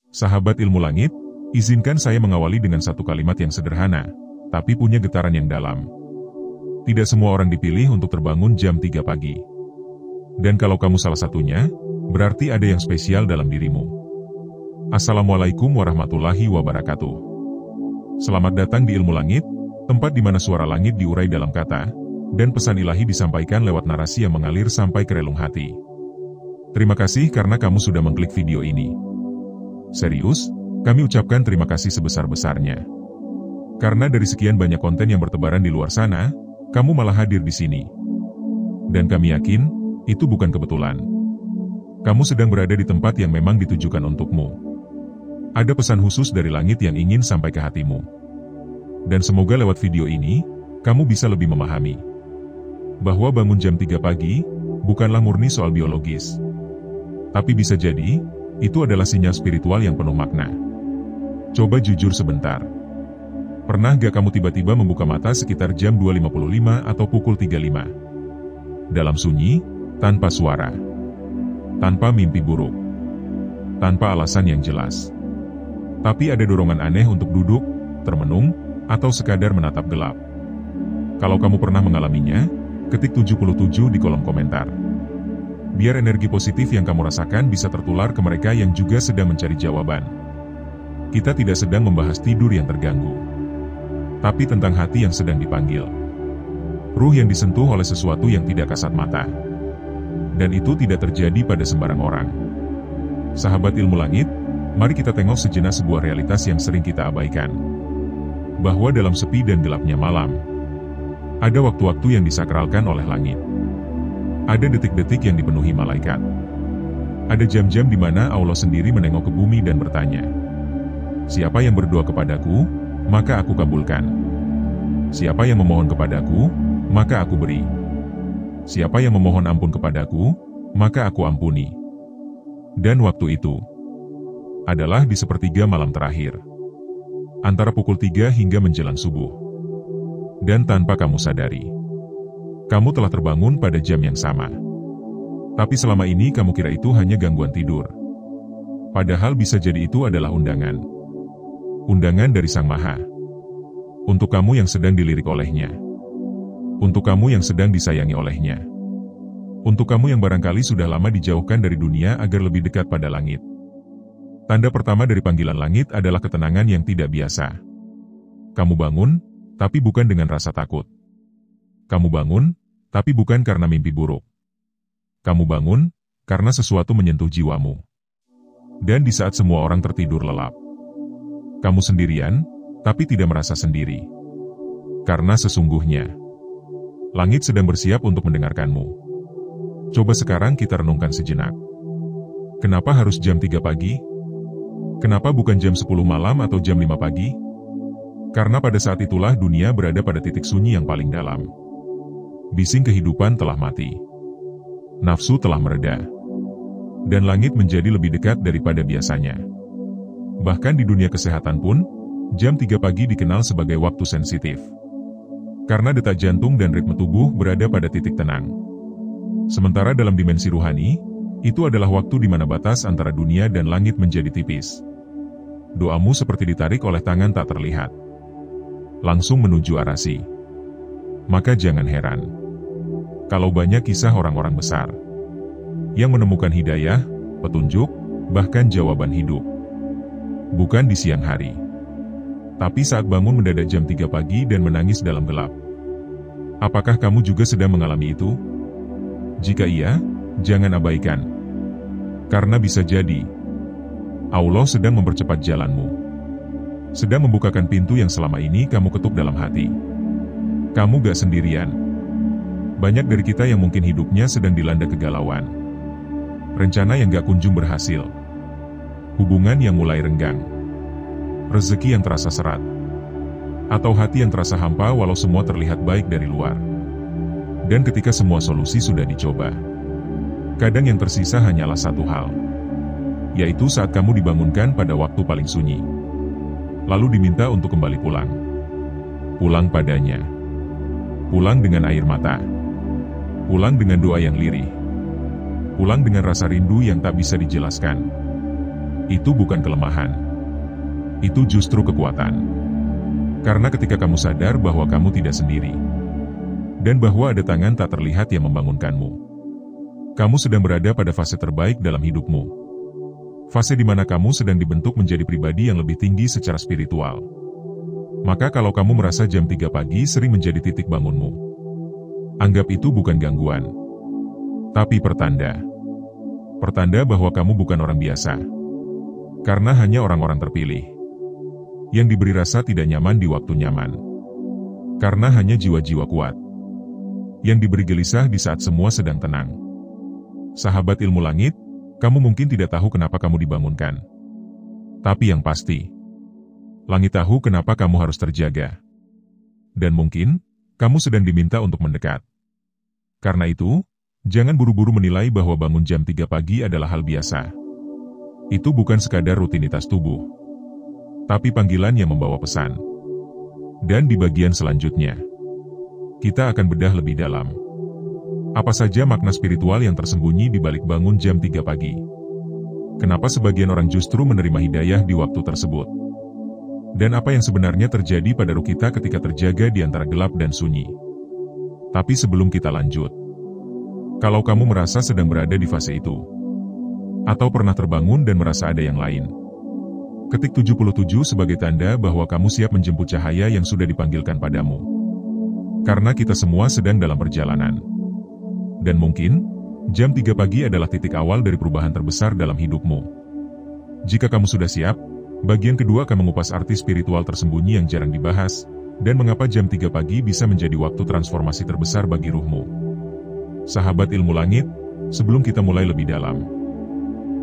Sahabat ilmu langit, izinkan saya mengawali dengan satu kalimat yang sederhana, tapi punya getaran yang dalam. Tidak semua orang dipilih untuk terbangun jam 3 pagi. Dan kalau kamu salah satunya, berarti ada yang spesial dalam dirimu. Assalamualaikum warahmatullahi wabarakatuh. Selamat datang di Ilmu Langit, tempat di mana suara langit diurai dalam kata, dan pesan ilahi disampaikan lewat narasi yang mengalir sampai ke relung hati. Terima kasih karena kamu sudah mengklik video ini. Serius, kami ucapkan terima kasih sebesar-besarnya. Karena dari sekian banyak konten yang bertebaran di luar sana, kamu malah hadir di sini. Dan kami yakin, itu bukan kebetulan. Kamu sedang berada di tempat yang memang ditujukan untukmu. Ada pesan khusus dari langit yang ingin sampai ke hatimu. Dan semoga lewat video ini, kamu bisa lebih memahami bahwa bangun jam 3 pagi, bukanlah murni soal biologis. Tapi bisa jadi, itu adalah sinyal spiritual yang penuh makna. Coba jujur sebentar. Pernah gak kamu tiba-tiba membuka mata sekitar jam 2.55 atau pukul 3.05? Dalam sunyi, tanpa suara. Tanpa mimpi buruk. Tanpa alasan yang jelas. Tapi ada dorongan aneh untuk duduk, termenung, atau sekadar menatap gelap. Kalau kamu pernah mengalaminya, ketik 77 di kolom komentar. Biar energi positif yang kamu rasakan bisa tertular ke mereka yang juga sedang mencari jawaban. Kita tidak sedang membahas tidur yang terganggu, tapi tentang hati yang sedang dipanggil. Ruh yang disentuh oleh sesuatu yang tidak kasat mata. Dan itu tidak terjadi pada sembarang orang. Sahabat ilmu langit, mari kita tengok sejenak sebuah realitas yang sering kita abaikan. Bahwa dalam sepi dan gelapnya malam, ada waktu-waktu yang disakralkan oleh langit. Ada detik-detik yang dipenuhi malaikat. Ada jam-jam di mana Allah sendiri menengok ke bumi dan bertanya, siapa yang berdoa kepadaku, maka aku kabulkan. Siapa yang memohon kepadaku, maka aku beri. Siapa yang memohon ampun kepadaku, maka aku ampuni. Dan waktu itu adalah di sepertiga malam terakhir, antara pukul 3 hingga menjelang subuh. Dan tanpa kamu sadari, kamu telah terbangun pada jam yang sama. Tapi selama ini kamu kira itu hanya gangguan tidur. Padahal bisa jadi itu adalah undangan. Undangan dari Sang Maha. Untuk kamu yang sedang dilirik olehnya. Untuk kamu yang sedang disayangi olehnya. Untuk kamu yang barangkali sudah lama dijauhkan dari dunia agar lebih dekat pada langit. Tanda pertama dari panggilan langit adalah ketenangan yang tidak biasa. Kamu bangun, tapi bukan dengan rasa takut. Kamu bangun, tapi bukan karena mimpi buruk. Kamu bangun, karena sesuatu menyentuh jiwamu. Dan di saat semua orang tertidur lelap, kamu sendirian, tapi tidak merasa sendiri. Karena sesungguhnya, langit sedang bersiap untuk mendengarkanmu. Coba sekarang kita renungkan sejenak. Kenapa harus jam 3 pagi? Kenapa bukan jam 10 malam atau jam 5 pagi? Karena pada saat itulah dunia berada pada titik sunyi yang paling dalam. Bising kehidupan telah mati. Nafsu telah mereda. Dan langit menjadi lebih dekat daripada biasanya. Bahkan di dunia kesehatan pun, jam 3 pagi dikenal sebagai waktu sensitif. Karena detak jantung dan ritme tubuh berada pada titik tenang. Sementara dalam dimensi ruhani, itu adalah waktu di mana batas antara dunia dan langit menjadi tipis. Doamu seperti ditarik oleh tangan tak terlihat. Langsung menuju arasi. Maka jangan heran kalau banyak kisah orang-orang besar yang menemukan hidayah, petunjuk, bahkan jawaban hidup. Bukan di siang hari, tapi saat bangun mendadak jam 3 pagi dan menangis dalam gelap. Apakah kamu juga sedang mengalami itu? Jika iya, jangan abaikan. Karena bisa jadi Allah sedang mempercepat jalanmu. Sedang membukakan pintu yang selama ini kamu ketuk dalam hati. Kamu gak sendirian. Banyak dari kita yang mungkin hidupnya sedang dilanda kegalauan. Rencana yang gak kunjung berhasil. Hubungan yang mulai renggang. Rezeki yang terasa serat. Atau hati yang terasa hampa walau semua terlihat baik dari luar. Dan ketika semua solusi sudah dicoba, kadang yang tersisa hanyalah satu hal. Yaitu saat kamu dibangunkan pada waktu paling sunyi. Lalu diminta untuk kembali pulang. Pulang padanya. Pulang dengan air mata. Pulang dengan doa yang lirih. Pulang dengan rasa rindu yang tak bisa dijelaskan. Itu bukan kelemahan. Itu justru kekuatan. Karena ketika kamu sadar bahwa kamu tidak sendiri, dan bahwa ada tangan tak terlihat yang membangunkanmu, kamu sedang berada pada fase terbaik dalam hidupmu. Fase di mana kamu sedang dibentuk menjadi pribadi yang lebih tinggi secara spiritual. Maka kalau kamu merasa jam 3 pagi sering menjadi titik bangunmu, anggap itu bukan gangguan, tapi pertanda. Pertanda bahwa kamu bukan orang biasa. Karena hanya orang-orang terpilih yang diberi rasa tidak nyaman di waktu nyaman. Karena hanya jiwa-jiwa kuat yang diberi gelisah di saat semua sedang tenang. Sahabat ilmu langit, kamu mungkin tidak tahu kenapa kamu dibangunkan. Tapi yang pasti, langit tahu kenapa kamu harus terjaga. Dan mungkin, kamu sedang diminta untuk mendekat. Karena itu, jangan buru-buru menilai bahwa bangun jam 3 pagi adalah hal biasa. Itu bukan sekadar rutinitas tubuh, tapi panggilan yang membawa pesan. Dan di bagian selanjutnya, kita akan bedah lebih dalam. Apa saja makna spiritual yang tersembunyi di balik bangun jam 3 pagi? Kenapa sebagian orang justru menerima hidayah di waktu tersebut? Dan apa yang sebenarnya terjadi pada ruh kita ketika terjaga di antara gelap dan sunyi? Tapi sebelum kita lanjut, kalau kamu merasa sedang berada di fase itu, atau pernah terbangun dan merasa ada yang lain, ketik 77 sebagai tanda bahwa kamu siap menjemput cahaya yang sudah dipanggilkan padamu. Karena kita semua sedang dalam perjalanan. Dan mungkin, jam 3 pagi adalah titik awal dari perubahan terbesar dalam hidupmu. Jika kamu sudah siap, bagian kedua akan mengupas arti spiritual tersembunyi yang jarang dibahas, dan mengapa jam 3 pagi bisa menjadi waktu transformasi terbesar bagi ruhmu. Sahabat ilmu langit, sebelum kita mulai lebih dalam,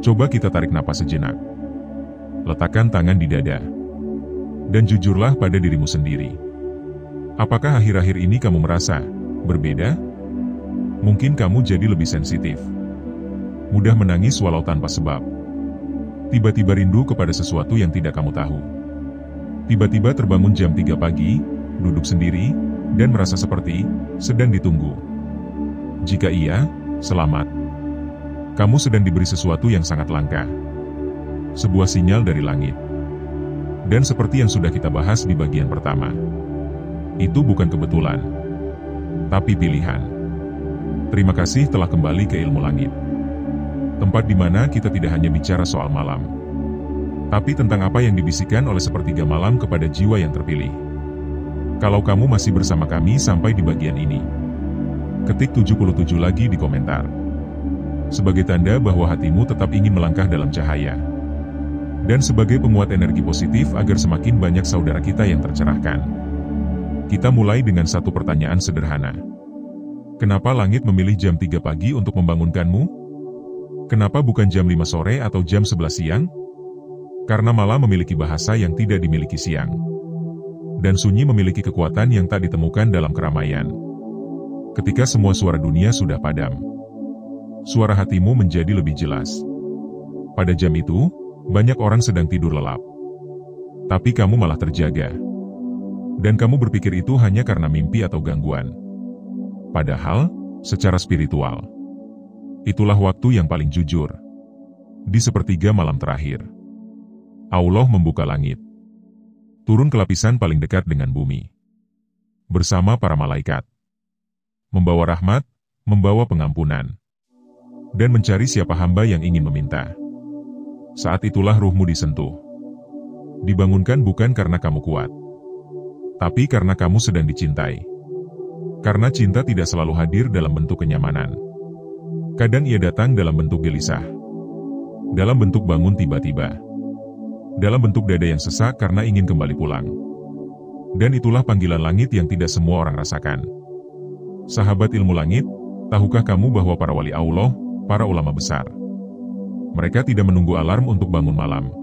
coba kita tarik napas sejenak. Letakkan tangan di dada. Dan jujurlah pada dirimu sendiri. Apakah akhir-akhir ini kamu merasa berbeda? Mungkin kamu jadi lebih sensitif, mudah menangis walau tanpa sebab, tiba-tiba rindu kepada sesuatu yang tidak kamu tahu, tiba-tiba terbangun jam 3 pagi, duduk sendiri, dan merasa seperti sedang ditunggu. Jika iya, selamat. Kamu sedang diberi sesuatu yang sangat langka. Sebuah sinyal dari langit. Dan seperti yang sudah kita bahas di bagian pertama, itu bukan kebetulan, tapi pilihan. Terima kasih telah kembali ke Ilmu Langit. Tempat di mana kita tidak hanya bicara soal malam, tapi tentang apa yang dibisikkan oleh sepertiga malam kepada jiwa yang terpilih. Kalau kamu masih bersama kami sampai di bagian ini, ketik 77 lagi di komentar. Sebagai tanda bahwa hatimu tetap ingin melangkah dalam cahaya. Dan sebagai penguat energi positif agar semakin banyak saudara kita yang tercerahkan. Kita mulai dengan satu pertanyaan sederhana. Kenapa langit memilih jam 3 pagi untuk membangunkanmu? Kenapa bukan jam 5 sore atau jam 11 siang? Karena malam memiliki bahasa yang tidak dimiliki siang. Dan sunyi memiliki kekuatan yang tak ditemukan dalam keramaian. Ketika semua suara dunia sudah padam, suara hatimu menjadi lebih jelas. Pada jam itu, banyak orang sedang tidur lelap. Tapi kamu malah terjaga. Dan kamu berpikir itu hanya karena mimpi atau gangguan. Padahal, secara spiritual, itulah waktu yang paling jujur. Di sepertiga malam terakhir, Allah membuka langit. Turun ke lapisan paling dekat dengan bumi. Bersama para malaikat. Membawa rahmat, membawa pengampunan. Dan mencari siapa hamba yang ingin meminta. Saat itulah ruhmu disentuh. Dibangunkan bukan karena kamu kuat, tapi karena kamu sedang dicintai. Karena cinta tidak selalu hadir dalam bentuk kenyamanan. Kadang ia datang dalam bentuk gelisah. Dalam bentuk bangun tiba-tiba. Dalam bentuk dada yang sesak karena ingin kembali pulang. Dan itulah panggilan langit yang tidak semua orang rasakan. Sahabat ilmu langit, tahukah kamu bahwa para wali Allah, para ulama besar, mereka tidak menunggu alarm untuk bangun malam.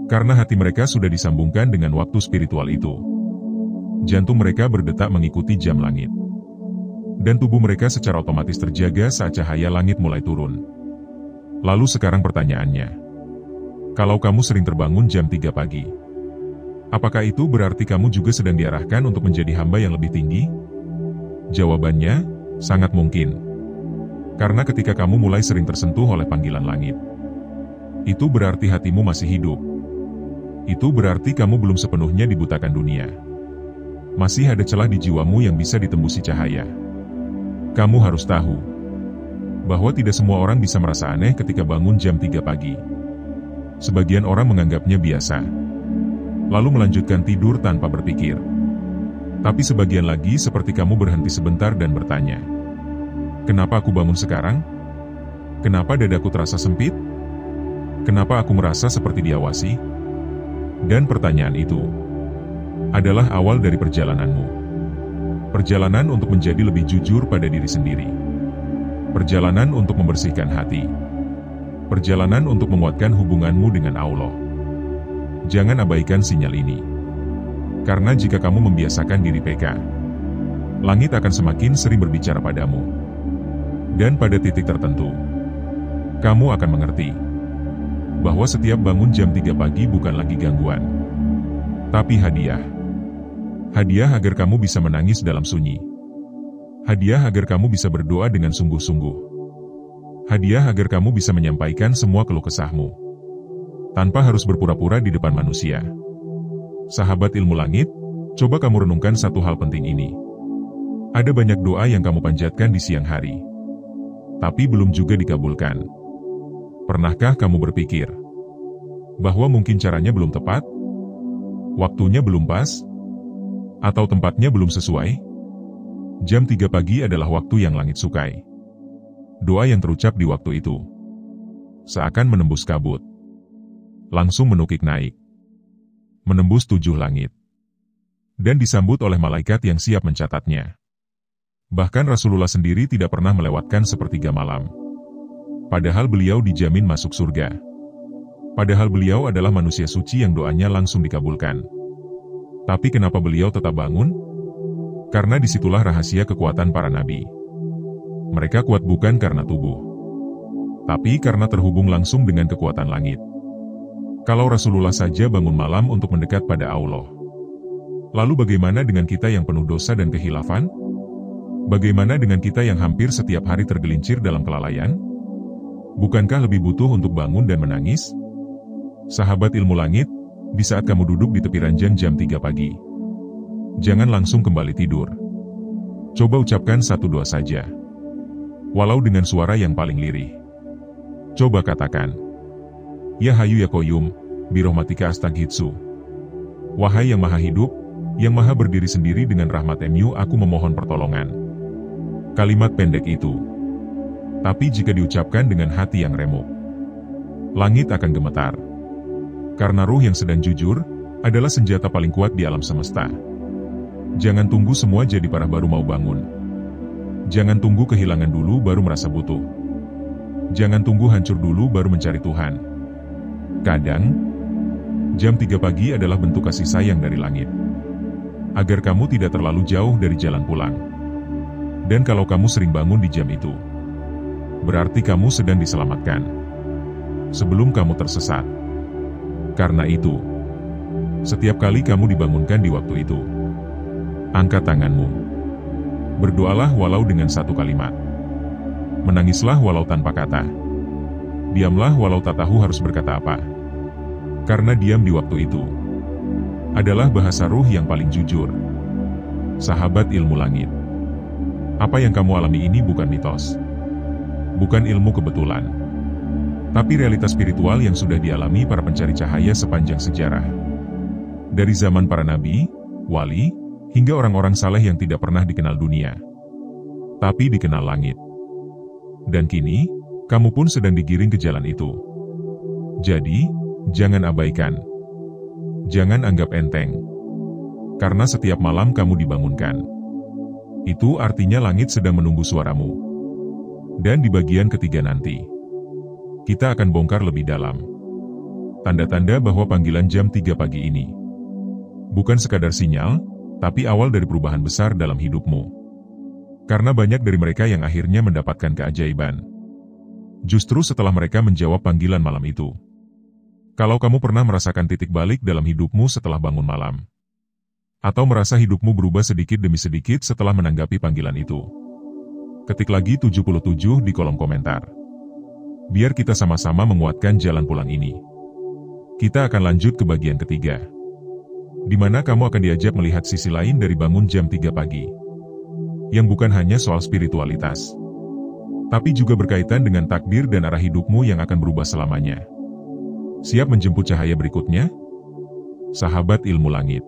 Karena hati mereka sudah disambungkan dengan waktu spiritual itu. Jantung mereka berdetak mengikuti jam langit. Dan tubuh mereka secara otomatis terjaga saat cahaya langit mulai turun. Lalu sekarang pertanyaannya. Kalau kamu sering terbangun jam 3 pagi, apakah itu berarti kamu juga sedang diarahkan untuk menjadi hamba yang lebih tinggi? Jawabannya, sangat mungkin. Karena ketika kamu mulai sering tersentuh oleh panggilan langit, Itu berarti hatimu masih hidup. Itu berarti kamu belum sepenuhnya dibutakan dunia. Masih ada celah di jiwamu yang bisa ditembusi cahaya. Kamu harus tahu bahwa tidak semua orang bisa merasa aneh ketika bangun jam 3 pagi. Sebagian orang menganggapnya biasa, lalu melanjutkan tidur tanpa berpikir. Tapi sebagian lagi seperti kamu berhenti sebentar dan bertanya, "Kenapa aku bangun sekarang? Kenapa dadaku terasa sempit? Kenapa aku merasa seperti diawasi?" Dan pertanyaan itu adalah awal dari perjalananmu. Perjalanan untuk menjadi lebih jujur pada diri sendiri. Perjalanan untuk membersihkan hati. Perjalanan untuk menguatkan hubunganmu dengan Allah. Jangan abaikan sinyal ini. Karena jika kamu membiasakan diri PK, langit akan semakin sering berbicara padamu. Dan pada titik tertentu, kamu akan mengerti bahwa setiap bangun jam 3 pagi bukan lagi gangguan, tapi hadiah. Hadiah agar kamu bisa menangis dalam sunyi. Hadiah agar kamu bisa berdoa dengan sungguh-sungguh. Hadiah agar kamu bisa menyampaikan semua keluh kesahmu, tanpa harus berpura-pura di depan manusia. Sahabat ilmu langit, coba kamu renungkan satu hal penting ini. Ada banyak doa yang kamu panjatkan di siang hari, tapi belum juga dikabulkan. Pernahkah kamu berpikir bahwa mungkin caranya belum tepat, waktunya belum pas, atau tempatnya belum sesuai? Jam 3 pagi adalah waktu yang langit sukai. Doa yang terucap di waktu itu seakan menembus kabut, langsung menukik naik, menembus 7 langit, dan disambut oleh malaikat yang siap mencatatnya. Bahkan Rasulullah sendiri tidak pernah melewatkan sepertiga malam. Padahal beliau dijamin masuk surga. Padahal beliau adalah manusia suci yang doanya langsung dikabulkan. Tapi kenapa beliau tetap bangun? Karena disitulah rahasia kekuatan para nabi. Mereka kuat bukan karena tubuh, tapi karena terhubung langsung dengan kekuatan langit. Kalau Rasulullah saja bangun malam untuk mendekat pada Allah, lalu bagaimana dengan kita yang penuh dosa dan kehilafan? Bagaimana dengan kita yang hampir setiap hari tergelincir dalam kelalaian? Bukankah lebih butuh untuk bangun dan menangis? Sahabat ilmu langit, di saat kamu duduk di tepi ranjang jam 3 pagi, jangan langsung kembali tidur. Coba ucapkan satu doa saja, walau dengan suara yang paling lirih. Coba katakan, "Ya Hayu ya Qayyum, birahmatika astaghitsu." Wahai yang maha hidup, yang maha berdiri sendiri dengan rahmat-Mu, aku memohon pertolongan. Kalimat pendek itu, tapi jika diucapkan dengan hati yang remuk, langit akan gemetar. Karena ruh yang sedang jujur adalah senjata paling kuat di alam semesta. Jangan tunggu semua jadi parah baru mau bangun. Jangan tunggu kehilangan dulu baru merasa butuh. Jangan tunggu hancur dulu baru mencari Tuhan. Kadang, jam 3 pagi adalah bentuk kasih sayang dari langit, agar kamu tidak terlalu jauh dari jalan pulang. Dan kalau kamu sering bangun di jam itu, berarti kamu sedang diselamatkan sebelum kamu tersesat. Karena itu, setiap kali kamu dibangunkan di waktu itu, angkat tanganmu. Berdoalah walau dengan satu kalimat. Menangislah walau tanpa kata. Diamlah walau tak tahu harus berkata apa. Karena diam di waktu itu adalah bahasa ruh yang paling jujur. Sahabat ilmu langit, apa yang kamu alami ini bukan mitos, bukan ilmu kebetulan, tapi realitas spiritual yang sudah dialami para pencari cahaya sepanjang sejarah. Dari zaman para nabi, wali, hingga orang-orang saleh yang tidak pernah dikenal dunia, tapi dikenal langit. Dan kini, kamu pun sedang digiring ke jalan itu. Jadi, jangan abaikan. Jangan anggap enteng. Karena setiap malam kamu dibangunkan. Itu artinya langit sedang menunggu suaramu. Dan di bagian ketiga nanti, kita akan bongkar lebih dalam tanda-tanda bahwa panggilan jam 3 pagi ini bukan sekadar sinyal, tapi awal dari perubahan besar dalam hidupmu. Karena banyak dari mereka yang akhirnya mendapatkan keajaiban justru setelah mereka menjawab panggilan malam itu. Kalau kamu pernah merasakan titik balik dalam hidupmu setelah bangun malam, atau merasa hidupmu berubah sedikit demi sedikit setelah menanggapi panggilan itu, ketik lagi 77 di kolom komentar. Biar kita sama-sama menguatkan jalan pulang ini. Kita akan lanjut ke bagian ketiga, di mana kamu akan diajak melihat sisi lain dari bangun jam 3 pagi. Yang bukan hanya soal spiritualitas, tapi juga berkaitan dengan takdir dan arah hidupmu yang akan berubah selamanya. Siap menjemput cahaya berikutnya? Sahabat ilmu langit,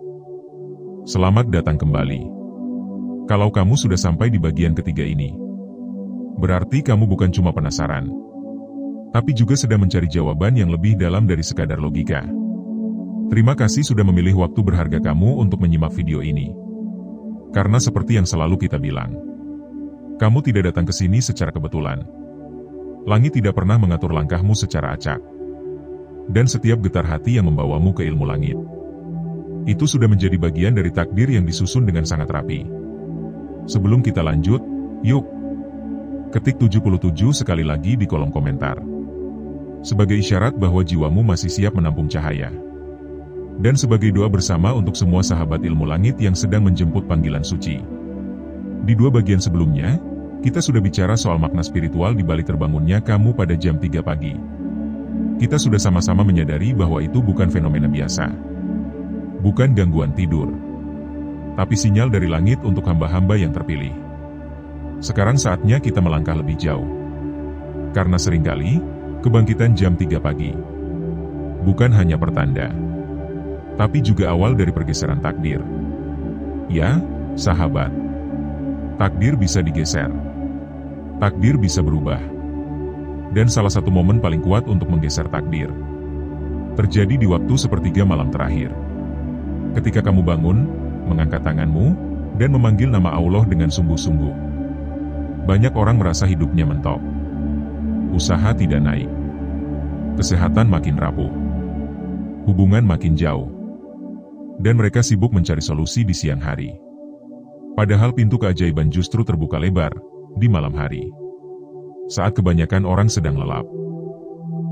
selamat datang kembali. Kalau kamu sudah sampai di bagian ketiga ini, berarti kamu bukan cuma penasaran, tapi juga sedang mencari jawaban yang lebih dalam dari sekadar logika. Terima kasih sudah memilih waktu berharga kamu untuk menyimak video ini. Karena seperti yang selalu kita bilang, kamu tidak datang ke sini secara kebetulan. Langit tidak pernah mengatur langkahmu secara acak. Dan setiap getar hati yang membawamu ke ilmu langit, itu sudah menjadi bagian dari takdir yang disusun dengan sangat rapi. Sebelum kita lanjut, yuk ketik 77 sekali lagi di kolom komentar, sebagai isyarat bahwa jiwamu masih siap menampung cahaya. Dan sebagai doa bersama untuk semua sahabat ilmu langit yang sedang menjemput panggilan suci. Di 2 bagian sebelumnya, kita sudah bicara soal makna spiritual di balik terbangunnya kamu pada jam 3 pagi. Kita sudah sama-sama menyadari bahwa itu bukan fenomena biasa. Bukan gangguan tidur. Tapi sinyal dari langit untuk hamba-hamba yang terpilih. Sekarang saatnya kita melangkah lebih jauh. Karena seringkali, kebangkitan jam 3 pagi bukan hanya pertanda, tapi juga awal dari pergeseran takdir. Ya, sahabat, takdir bisa digeser. Takdir bisa berubah. Dan salah satu momen paling kuat untuk menggeser takdir terjadi di waktu sepertiga malam terakhir. Ketika kamu bangun, mengangkat tanganmu, dan memanggil nama Allah dengan sungguh-sungguh. Banyak orang merasa hidupnya mentok. Usaha tidak naik. Kesehatan makin rapuh. Hubungan makin jauh. Dan mereka sibuk mencari solusi di siang hari. Padahal pintu keajaiban justru terbuka lebar di malam hari. Saat kebanyakan orang sedang lelap.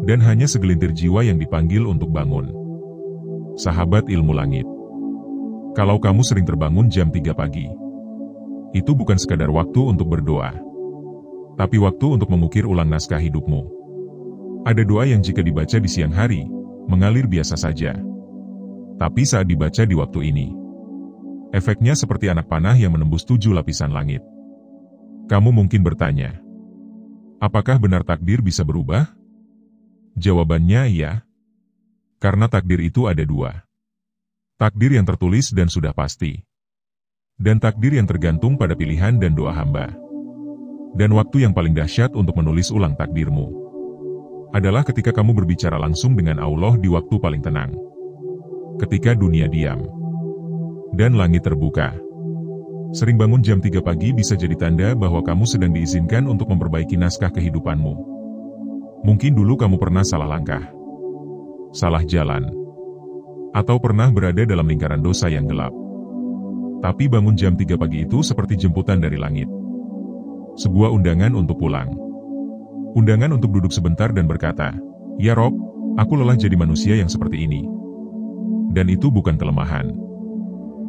Dan hanya segelintir jiwa yang dipanggil untuk bangun. Sahabat ilmu langit, kalau kamu sering terbangun jam 3 pagi, itu bukan sekadar waktu untuk berdoa, tapi waktu untuk mengukir ulang naskah hidupmu. Ada doa yang jika dibaca di siang hari, mengalir biasa saja. Tapi saat dibaca di waktu ini, efeknya seperti anak panah yang menembus 7 lapisan langit. Kamu mungkin bertanya, apakah benar takdir bisa berubah? Jawabannya iya. Karena takdir itu ada 2. Takdir yang tertulis dan sudah pasti. Dan takdir yang tergantung pada pilihan dan doa hamba. Dan waktu yang paling dahsyat untuk menulis ulang takdirmu adalah ketika kamu berbicara langsung dengan Allah di waktu paling tenang. Ketika dunia diam dan langit terbuka. Sering bangun jam 3 pagi bisa jadi tanda bahwa kamu sedang diizinkan untuk memperbaiki naskah kehidupanmu. Mungkin dulu kamu pernah salah langkah, salah jalan, atau pernah berada dalam lingkaran dosa yang gelap. Tapi bangun jam 3 pagi itu seperti jemputan dari langit. Sebuah undangan untuk pulang. Undangan untuk duduk sebentar dan berkata, "Ya Rob, aku lelah jadi manusia yang seperti ini." Dan itu bukan kelemahan.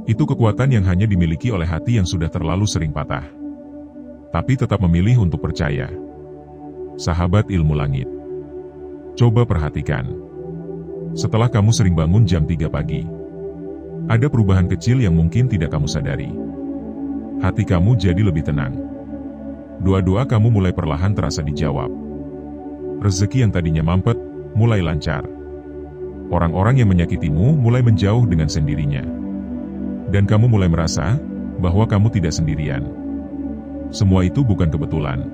Itu kekuatan yang hanya dimiliki oleh hati yang sudah terlalu sering patah. Tapi tetap memilih untuk percaya. Sahabat ilmu langit, coba perhatikan. Setelah kamu sering bangun jam 3 pagi, ada perubahan kecil yang mungkin tidak kamu sadari. Hati kamu jadi lebih tenang. Doa-doa kamu mulai perlahan terasa dijawab. Rezeki yang tadinya mampet, mulai lancar. Orang-orang yang menyakitimu mulai menjauh dengan sendirinya. Dan kamu mulai merasa bahwa kamu tidak sendirian. Semua itu bukan kebetulan.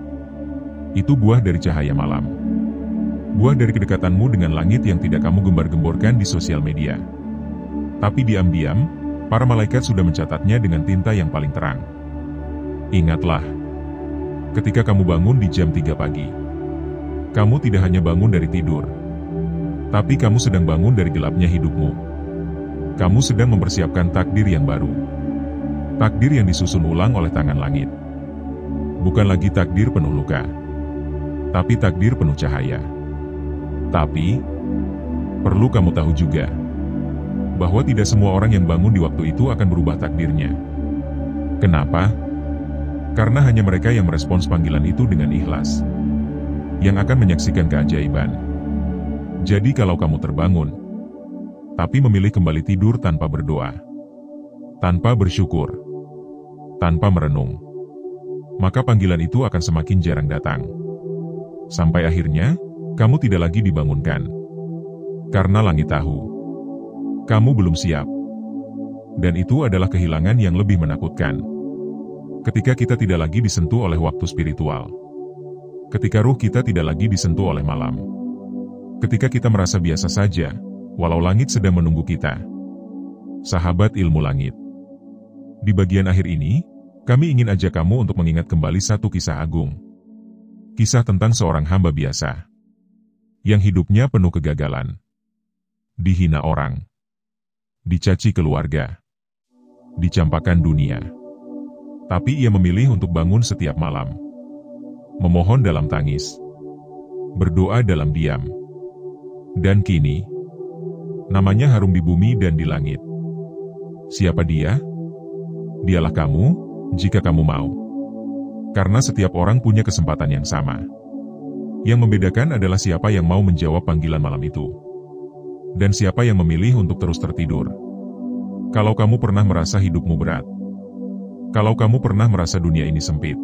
Itu buah dari cahaya malam. Buah dari kedekatanmu dengan langit yang tidak kamu gembar-gemborkan di sosial media. Tapi diam-diam, para malaikat sudah mencatatnya dengan tinta yang paling terang. Ingatlah, ketika kamu bangun di jam 3 pagi, kamu tidak hanya bangun dari tidur, tapi kamu sedang bangun dari gelapnya hidupmu. Kamu sedang mempersiapkan takdir yang baru. Takdir yang disusun ulang oleh tangan langit. Bukan lagi takdir penuh luka, tapi takdir penuh cahaya. Tapi, perlu kamu tahu juga, bahwa tidak semua orang yang bangun di waktu itu akan berubah takdirnya. Kenapa? Karena hanya mereka yang merespons panggilan itu dengan ikhlas. yang akan menyaksikan keajaiban. Jadi kalau kamu terbangun, tapi memilih kembali tidur tanpa berdoa, tanpa bersyukur, tanpa merenung, maka panggilan itu akan semakin jarang datang. Sampai akhirnya, kamu tidak lagi dibangunkan. Karena langit tahu, kamu belum siap. Dan itu adalah kehilangan yang lebih menakutkan. Ketika kita tidak lagi disentuh oleh waktu spiritual. Ketika ruh kita tidak lagi disentuh oleh malam. Ketika kita merasa biasa saja, walau langit sedang menunggu kita. Sahabat ilmu langit. Di bagian akhir ini, kami ingin ajak kamu untuk mengingat kembali satu kisah agung. Kisah tentang seorang hamba biasa. Yang hidupnya penuh kegagalan. Dihina orang. Dicaci keluarga. Dicampakkan dunia. Tapi ia memilih untuk bangun setiap malam. Memohon dalam tangis. Berdoa dalam diam. Dan kini, namanya harum di bumi dan di langit. Siapa dia? Dialah kamu, jika kamu mau. Karena setiap orang punya kesempatan yang sama. Yang membedakan adalah siapa yang mau menjawab panggilan malam itu. Dan siapa yang memilih untuk terus tertidur. Kalau kamu pernah merasa hidupmu berat. Kalau kamu pernah merasa dunia ini sempit.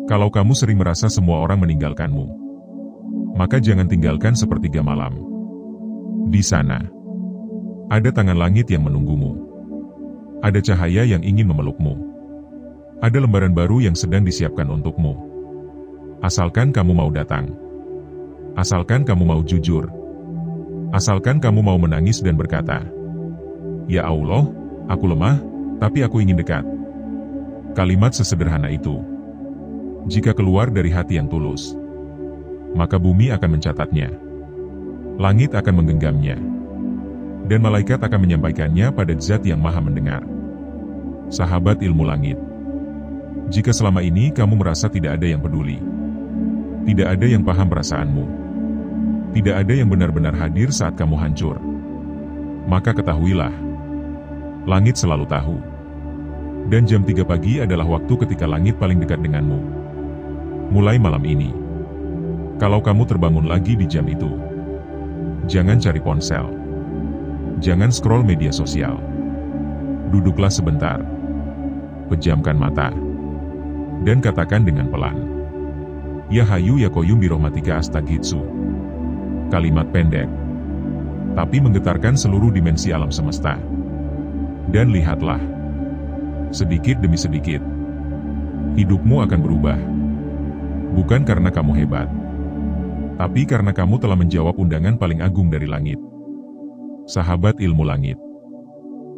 Kalau kamu sering merasa semua orang meninggalkanmu. Maka jangan tinggalkan sepertiga malam. Di sana, ada tangan langit yang menunggumu. Ada cahaya yang ingin memelukmu. Ada lembaran baru yang sedang disiapkan untukmu. Asalkan kamu mau datang. Asalkan kamu mau jujur. Asalkan kamu mau menangis dan berkata, "Ya Allah, aku lemah, tapi aku ingin dekat." Kalimat sesederhana itu, jika keluar dari hati yang tulus, maka bumi akan mencatatnya. Langit akan menggenggamnya. Dan malaikat akan menyampaikannya pada Zat yang Maha Mendengar. Sahabat ilmu langit. Jika selama ini kamu merasa tidak ada yang peduli, tidak ada yang paham perasaanmu, tidak ada yang benar-benar hadir saat kamu hancur, maka ketahuilah, langit selalu tahu. Dan jam 3 pagi adalah waktu ketika langit paling dekat denganmu. Mulai malam ini, kalau kamu terbangun lagi di jam itu, jangan cari ponsel. Jangan scroll media sosial. Duduklah sebentar. Pejamkan mata. Dan katakan dengan pelan, "Ya Hayu ya Qayyum birahmatika astaghitsu." Kalimat pendek, tapi menggetarkan seluruh dimensi alam semesta. Dan lihatlah, sedikit demi sedikit, hidupmu akan berubah. Bukan karena kamu hebat, tapi karena kamu telah menjawab undangan paling agung dari langit. Sahabat ilmu langit.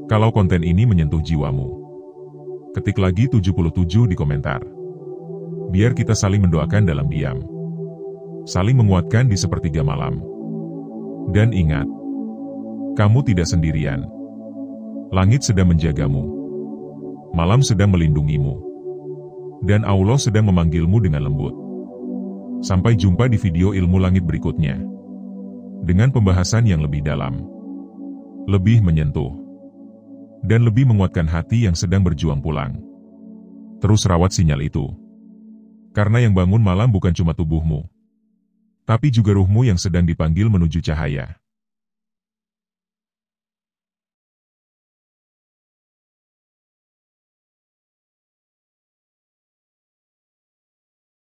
Kalau konten ini menyentuh jiwamu, ketik lagi 77 di komentar. Biar kita saling mendoakan dalam diam. Saling menguatkan di sepertiga malam. Dan ingat, kamu tidak sendirian. Langit sedang menjagamu. Malam sedang melindungimu. Dan Allah sedang memanggilmu dengan lembut. Sampai jumpa di video ilmu langit berikutnya. Dengan pembahasan yang lebih dalam. Lebih menyentuh. Dan lebih menguatkan hati yang sedang berjuang pulang. Terus rawat sinyal itu. Karena yang bangun malam bukan cuma tubuhmu, tapi juga ruhmu yang sedang dipanggil menuju cahaya.